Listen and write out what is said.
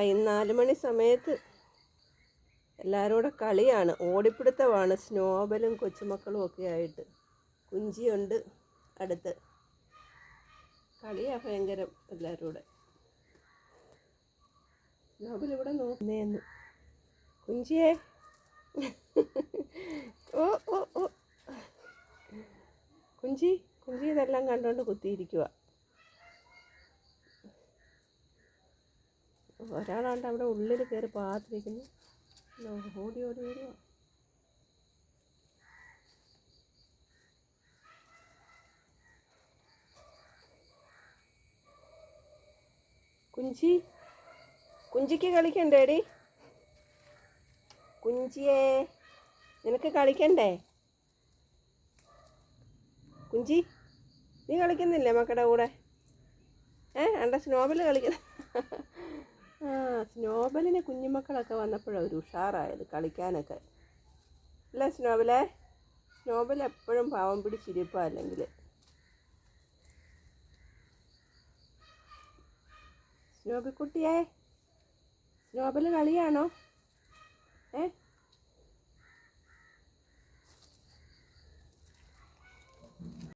4 മണി സമയത്ത് എല്ലാവരും കൂടെ കളിയാണ്, ഓടിപ്പിടുത്തമാണ്. സ്നോബലും കൊച്ചുമക്കളും ഒക്കെ ആയിട്ട്. കുഞ്ചിയുണ്ട് അടുത്ത്. കളിയാണ് ഭയങ്കരം എല്ലാവരും കൂടെ. സ്നോബൽ ഇവിടെ നോക്കുന്നേന്ന്. കുഞ്ചിയേ ഓ ഓ ഓ കുഞ്ചി ഇതെല്ലാം കണ്ടുകൊണ്ട് കുത്തിയിരിക്കുക. ഒരാളാണ്ട് അവിടെ ഉള്ളിൽ കയറി പാത്തിരിക്കുന്നു. ഓടി ഓടി ഓടുക. കുഞ്ചിക്ക് കളിക്കണ്ടേടി? കുഞ്ചിയേ, നിനക്ക് കളിക്കണ്ടേ? കുഞ്ചി, നീ കളിക്കുന്നില്ലേ മക്കളുടെ കൂടെ? അണ്ട സ്നോബൽ കളിക്കുന്ന. സ്നോബലിന് കുഞ്ഞുമക്കളൊക്കെ വന്നപ്പോഴാണ് ഒരു ഉഷാറായത് കളിക്കാനൊക്കെ അല്ലേ സ്നോബൽ എപ്പോഴും പാവം പിടിച്ചിരിപ്പാ. അല്ലെങ്കിൽ സ്നോബിക്കുട്ടിയേ, സ്നോബൽ കളിയാണോ?